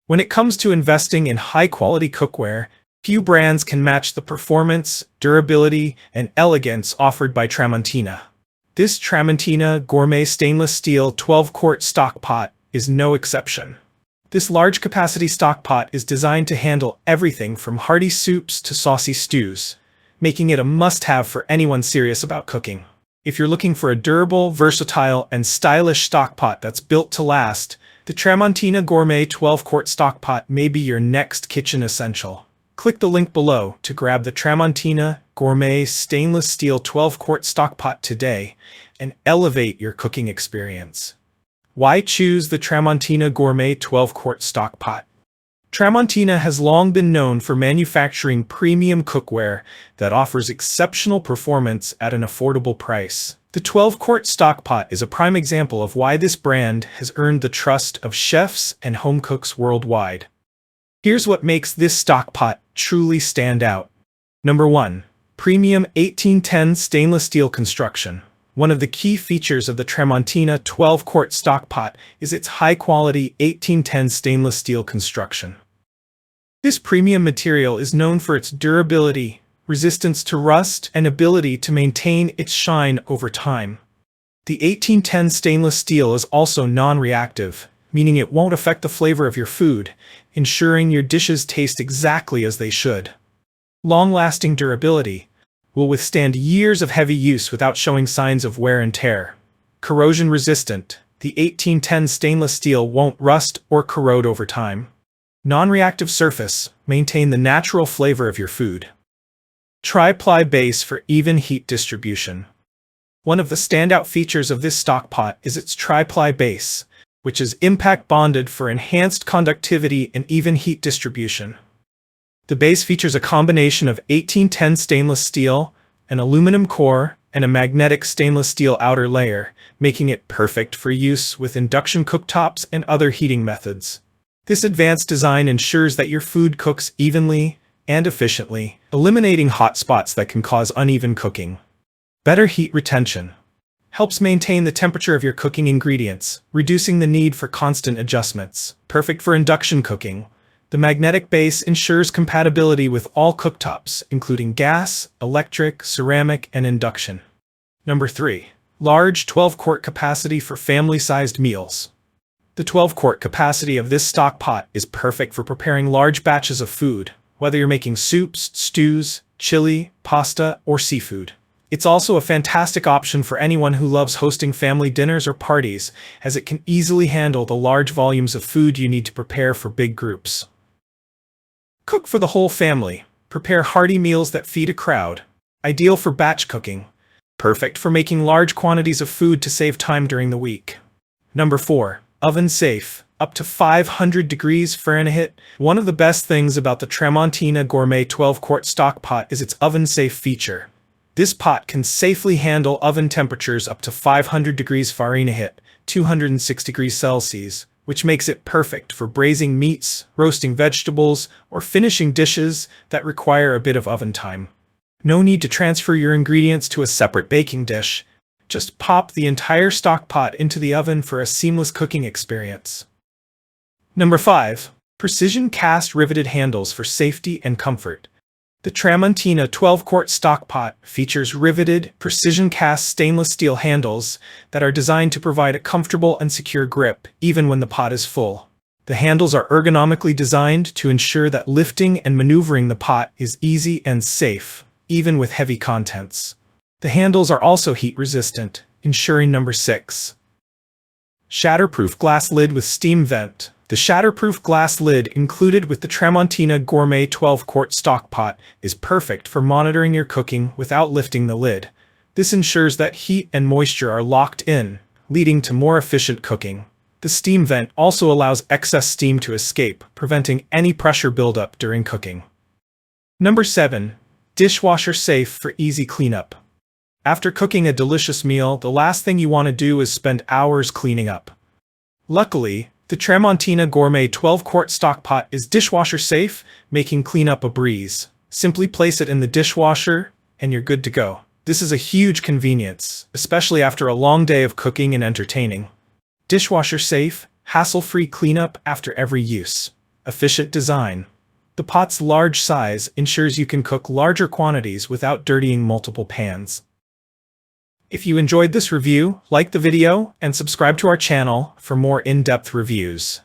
When it comes to investing in high-quality cookware, few brands can match the performance, durability, and elegance offered by Tramontina. This Tramontina Gourmet Stainless Steel 12-quart stock pot is no exception. This large-capacity stock pot is designed to handle everything from hearty soups to saucy stews, making it a must-have for anyone serious about cooking. If you're looking for a durable, versatile, and stylish stock pot that's built to last, the Tramontina Gourmet 12-quart stock pot may be your next kitchen essential. Click the link below to grab the Tramontina Gourmet Stainless Steel 12-quart stock pot today and elevate your cooking experience. Why choose the Tramontina Gourmet 12-quart stock pot? Tramontina has long been known for manufacturing premium cookware that offers exceptional performance at an affordable price. The 12-quart stock pot is a prime example of why this brand has earned the trust of chefs and home cooks worldwide. Here's what makes this stock pot truly stand out. Number 1. Premium 1810 stainless steel construction. One of the key features of the Tramontina 12-quart stock pot is its high-quality 1810 stainless steel construction. This premium material is known for its durability, resistance to rust, and ability to maintain its shine over time. The 1810 stainless steel is also non-reactive, meaning it won't affect the flavor of your food, ensuring your dishes taste exactly as they should. Long-lasting durability will withstand years of heavy use without showing signs of wear and tear. Corrosion-resistant, the 1810 stainless steel won't rust or corrode over time. Non-reactive surface, maintain the natural flavor of your food. Tri-Ply Base for even heat distribution. One of the standout features of this stock pot is its Tri-Ply Base, which is impact bonded for enhanced conductivity and even heat distribution. The base features a combination of 1810 stainless steel, an aluminum core, and a magnetic stainless steel outer layer, making it perfect for use with induction cooktops and other heating methods. This advanced design ensures that your food cooks evenly and efficiently, eliminating hot spots that can cause uneven cooking. Better heat retention helps maintain the temperature of your cooking ingredients, reducing the need for constant adjustments. Perfect for induction cooking. The magnetic base ensures compatibility with all cooktops, including gas, electric, ceramic, and induction. Number 3. Large 12-quart capacity for family-sized meals. The 12-quart capacity of this stock pot is perfect for preparing large batches of food, whether you're making soups, stews, chili, pasta, or seafood. It's also a fantastic option for anyone who loves hosting family dinners or parties, as it can easily handle the large volumes of food you need to prepare for big groups. Cook for the whole family. Prepare hearty meals that feed a crowd. Ideal for batch cooking. Perfect for making large quantities of food to save time during the week. Number 4. Oven safe. Up to 500 degrees Fahrenheit. One of the best things about the Tramontina Gourmet 12-quart stock pot is its oven safe feature. This pot can safely handle oven temperatures up to 500 degrees Fahrenheit, 206 degrees Celsius, which makes it perfect for braising meats, roasting vegetables, or finishing dishes that require a bit of oven time. No need to transfer your ingredients to a separate baking dish. Just pop the entire stock pot into the oven for a seamless cooking experience. Number 5. Precision cast riveted handles for safety and comfort. The Tramontina 12-quart stock pot features riveted, precision-cast stainless steel handles that are designed to provide a comfortable and secure grip, even when the pot is full. The handles are ergonomically designed to ensure that lifting and maneuvering the pot is easy and safe, even with heavy contents. The handles are also heat-resistant, ensuring number 6. Shatterproof glass lid with steam vent. The shatterproof glass lid included with the Tramontina Gourmet 12-quart stock pot is perfect for monitoring your cooking without lifting the lid. This ensures that heat and moisture are locked in, leading to more efficient cooking. The steam vent also allows excess steam to escape, preventing any pressure buildup during cooking. Number 7. Dishwasher Safe for easy cleanup. After cooking a delicious meal, the last thing you want to do is spend hours cleaning up. Luckily, the Tramontina Gourmet 12-quart stock pot is dishwasher safe, making cleanup a breeze. Simply place it in the dishwasher, and you're good to go. This is a huge convenience, especially after a long day of cooking and entertaining. Dishwasher safe, hassle-free cleanup after every use. Efficient design. The pot's large size ensures you can cook larger quantities without dirtying multiple pans. If you enjoyed this review, like the video and subscribe to our channel for more in-depth reviews.